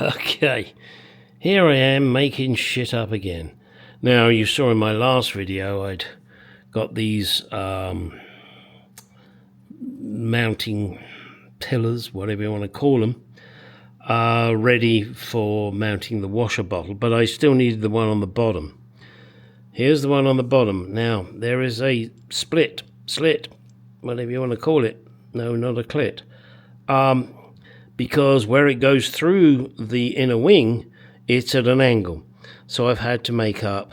Okay, here I am making shit up again. Now, you saw in my last video I'd got these mounting pillars, whatever you want to call them, ready for mounting the washer bottle, but I still needed the one on the bottom. Here's the one on the bottom. Now, there is a slit, whatever you want to call it. No, not a clit. Because where it goes through the inner wing, it's at an angle. So I've had to make up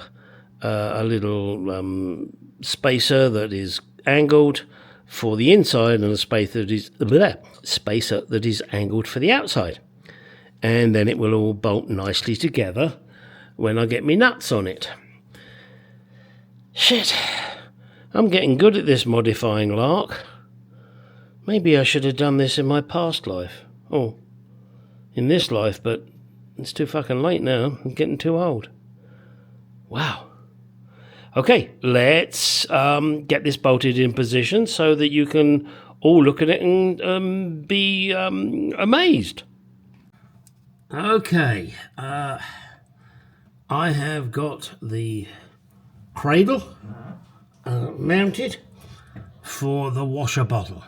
a little spacer that is angled for the inside and a spacer that is angled for the outside. And then it will all bolt nicely together when I get me nuts on it. Shit, I'm getting good at this modifying lark. Maybe I should have done this in my past life. Oh, in this life, but it's too fucking late now. I'm getting too old. Wow. Okay, let's get this bolted in position so that you can all look at it and be amazed. Okay, I have got the cradle mounted for the washer bottle.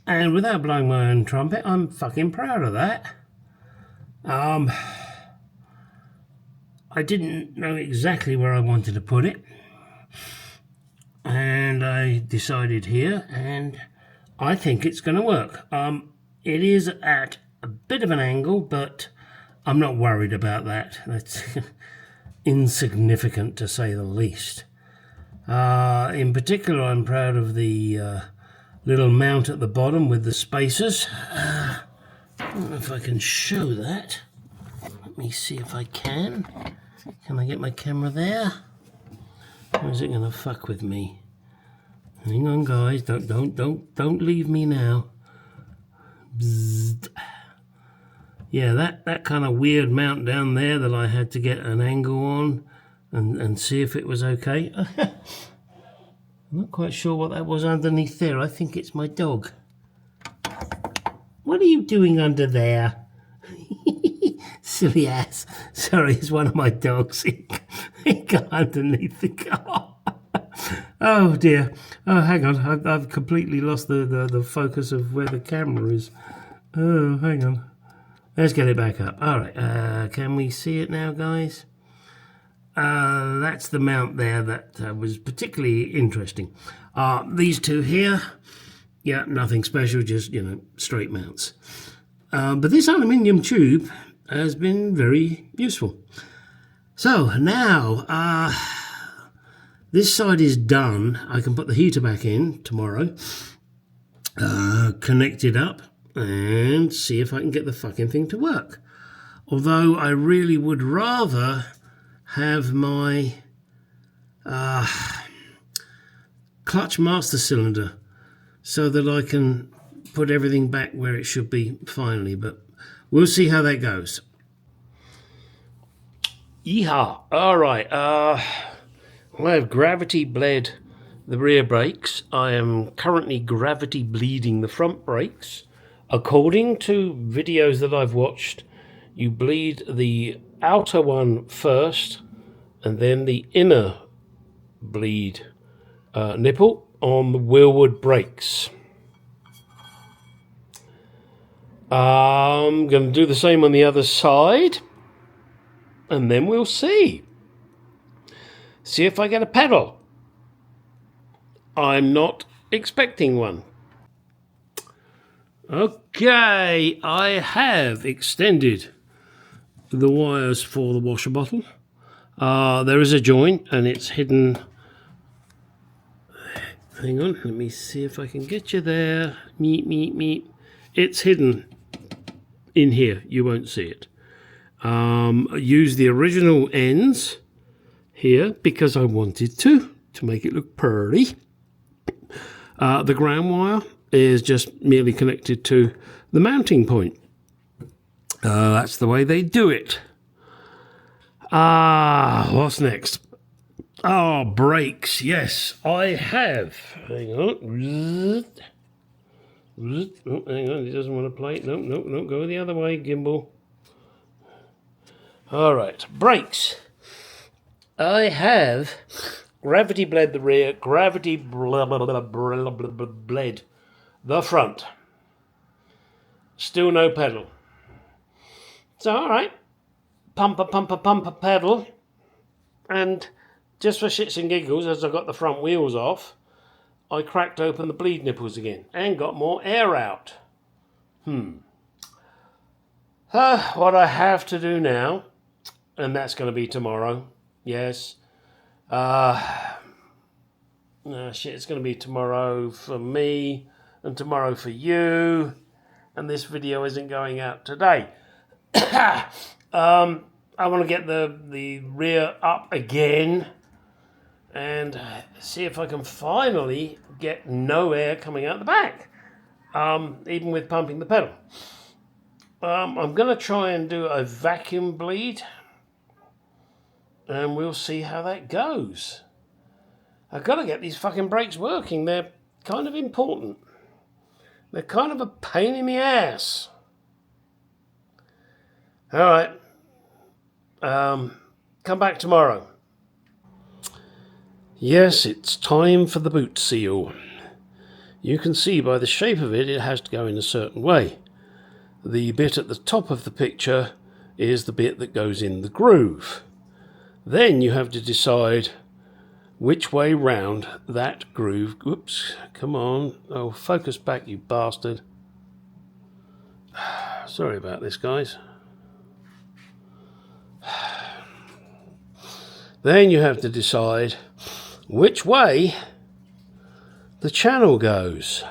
And without blowing my own trumpet, I'm fucking proud of that. I didn't know exactly where I wanted to put it, and I decided here, and I think it's going to work. It is at a bit of an angle, but I'm not worried about that. That's insignificant to say the least. In particular, I'm proud of the little mount at the bottom with the spacers. I don't know if I can show that. Let me see if I can. Can I get my camera there? Or is it going to fuck with me? Hang on, guys. Don't leave me now. Bzzzt. Yeah, that kind of weird mount down there that I had to get an angle on and see if it was okay. I'm not quite sure what that was underneath there. I think it's my dog. What are you doing under there? Silly ass. Sorry, it's one of my dogs. He got underneath the car. Oh dear. Oh, hang on. I've completely lost the focus of where the camera is. Oh, hang on. Let's get it back up. All right. Can we see it now, guys? That's the mount there that was particularly interesting. These two here, yeah, nothing special, just, straight mounts. But this aluminium tube has been very useful. So now, this side is done. I can put the heater back in tomorrow, connect it up, and see if I can get the fucking thing to work. Although I really would rather have my clutch master cylinder so that I can put everything back where it should be finally, but we'll see how that goes. Yeehaw. All right. I have gravity bled the rear brakes. I am currently gravity bleeding the front brakes. According to videos that I've watched, you bleed the outer one first and then the inner bleed nipple on the wheelwood brakes. I'm going to do the same on the other side, and then we'll see. See if I get a pedal. I'm not expecting one. Okay, I have extended the wires for the washer bottle. There is a joint and it's hidden. Hang on, let me see if I can get you there. Meep. It's hidden in here, you won't see it. Use the original ends here because I wanted to make it look pretty. The ground wire is just merely connected to the mounting point. That's the way they do it. What's next? Brakes. Yes, I have. Hang on. Oh, hang on, he doesn't want to play. No, go the other way, gimbal. All right, brakes. I have gravity bled the rear, gravity bled the front. Still no pedal. So, all right, pumper, pedal. And just for shits and giggles, as I got the front wheels off, I cracked open the bleed nipples again and got more air out. What I have to do now, and that's going to be tomorrow. Yes. It's going to be tomorrow for me and tomorrow for you. And this video isn't going out today. I want to get the rear up again and see if I can finally get no air coming out the back, even with pumping the pedal. I'm going to try and do a vacuum bleed, and we'll see how that goes. I've got to get these fucking brakes working. They're kind of important. They're kind of a pain in the ass. All right. Come back tomorrow. Yes, it's time for the boot seal. You can see by the shape of it, it has to go in a certain way. The bit at the top of the picture is the bit that goes in the groove. Then you have to decide which way round that groove. Oops, come on. Oh, focus back, you bastard. Sorry about this, guys. Then you have to decide which way the channel goes.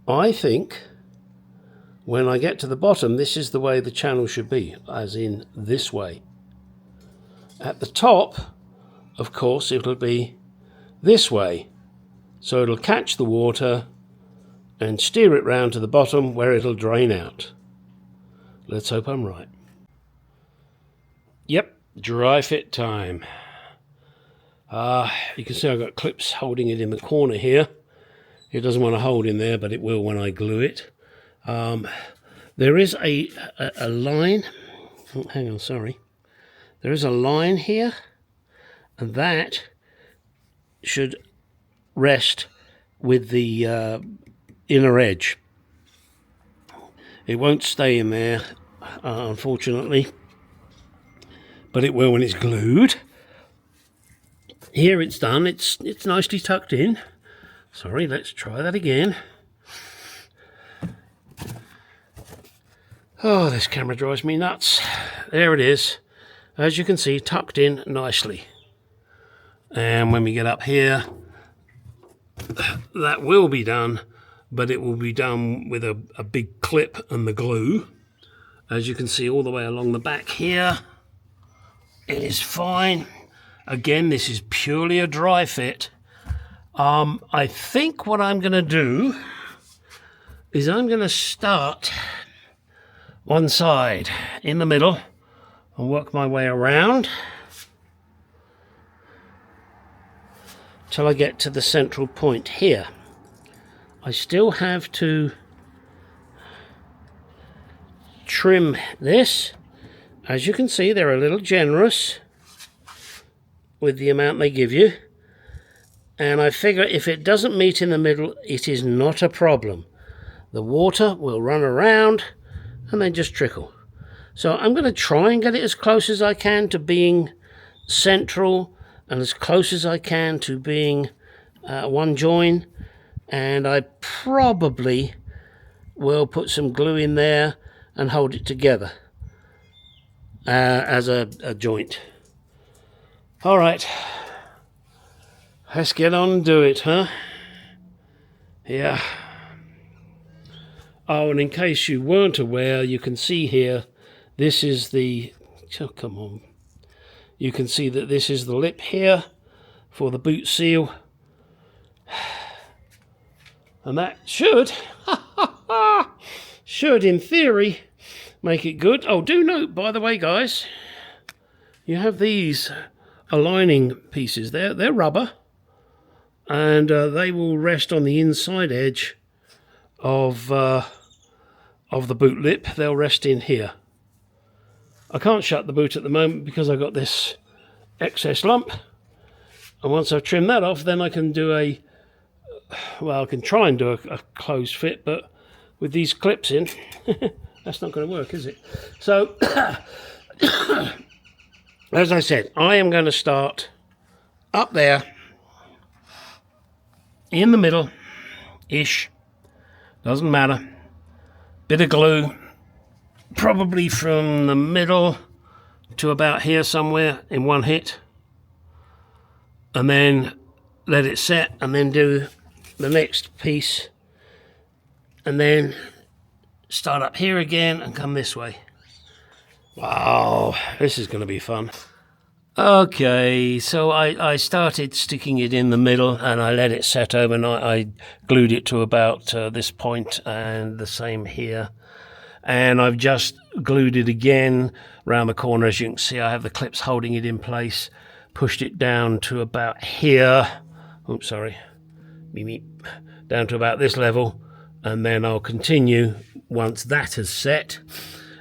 I think when I get to the bottom, this is the way the channel should be, as in this way. At the top, of course, it'll be this way. So it'll catch the water and steer it round to the bottom where it'll drain out. Let's hope I'm right. Yep, dry fit time. You can see I've got clips holding it in the corner here. It doesn't want to hold in there, but it will when I glue it. There is a line. Oh, hang on, sorry. There is a line here, and that should rest with the inner edge. It won't stay in there, unfortunately, but it will when it's glued. Here it's done. It's nicely tucked in. Sorry, let's try that again. Oh, this camera drives me nuts. There it is. As you can see, tucked in nicely. And when we get up here, that will be done, but it will be done with a big clip and the glue. As you can see all the way along the back here, it is fine. Again, this is purely a dry fit. I think what I'm going to do is I'm going to start one side in the middle and work my way around till I get to the central point here. I still have to trim this. As you can see, they're a little generous with the amount they give you. And I figure if it doesn't meet in the middle, it is not a problem. The water will run around and then just trickle. So I'm going to try and get it as close as I can to being central and as close as I can to being one join. And I probably will put some glue in there and hold it together as a joint. All right. Let's get on and do it, huh? Yeah. Oh, and in case you weren't aware, you can see here, this is the... Oh, come on. You can see that this is the lip here for the boot seal. And that should, in theory, make it good. Oh, do note, by the way, guys, you have these aligning pieces there. They're rubber. and they will rest on the inside edge of the boot lip. They'll rest in here. I can't shut the boot at the moment because I've got this excess lump, and once I've trimmed that off, then I can do I can try and do a closed fit, but with these clips in, that's not going to work, is it? So, as I said, I am going to start up there, in the middle-ish, doesn't matter, bit of glue, probably from the middle to about here somewhere in one hit, and then let it set, and then do the next piece, and then start up here again and come this way. Wow, this is going to be fun. Okay, so I started sticking it in the middle and I let it set overnight. I glued it to about this point, and the same here. And I've just glued it again around the corner. As you can see, I have the clips holding it in place. Pushed it down to about here. Oops, sorry. Down to about this level. And then I'll continue once that has set.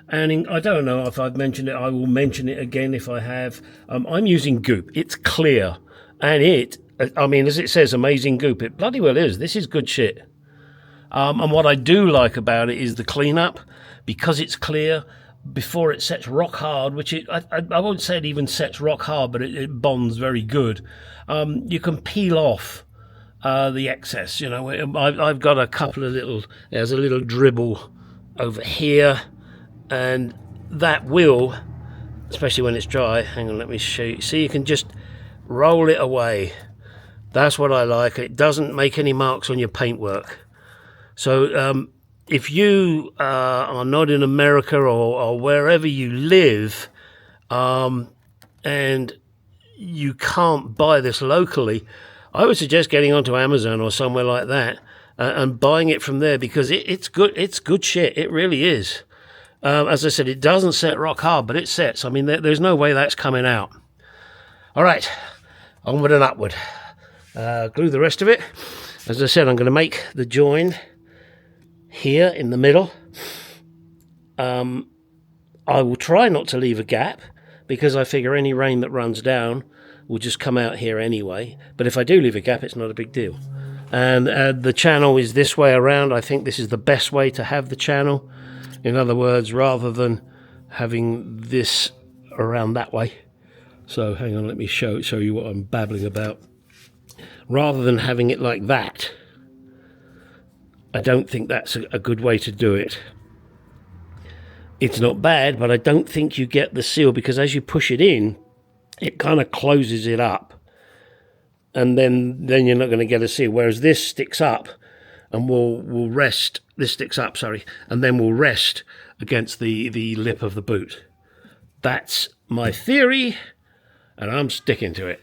And I don't know if I've mentioned it. I will mention it again if I have. I'm using goop. It's clear. And as it says, amazing goop. It bloody well is. This is good shit. And what I do like about it is the cleanup. Because it's clear, before it sets rock hard, which I won't say it even sets rock hard, but it bonds very good. You can peel off the excess. You know, I've got a couple of there's a little dribble over here, and that will, especially when it's dry, hang on, let me show you. See, you can just roll it away. That's what I like. It doesn't make any marks on your paintwork. So if you are not in America or wherever you live, and you can't buy this locally, I would suggest getting onto Amazon or somewhere like that and buying it from there, because it's good. It's good shit. It really is. As I said, it doesn't set rock hard, but it sets. I mean, there's no way that's coming out. All right, onward and upward. Glue the rest of it. As I said, I'm going to make the join here in the middle. I will try not to leave a gap, because I figure any rain that runs down will just come out here anyway. But if I do leave a gap, it's not a big deal. And the channel is this way around. I think this is the best way to have the channel. In other words, rather than having this around that way. So hang on, let me show you what I'm babbling about. Rather than having it like that, I don't think that's a good way to do it. It's not bad, but I don't think you get the seal, because as you push it in, it kind of closes it up. And then you're not going to get a seal. Whereas this sticks up and will rest. This sticks up, sorry, and then will rest against the lip of the boot. That's my theory, and I'm sticking to it.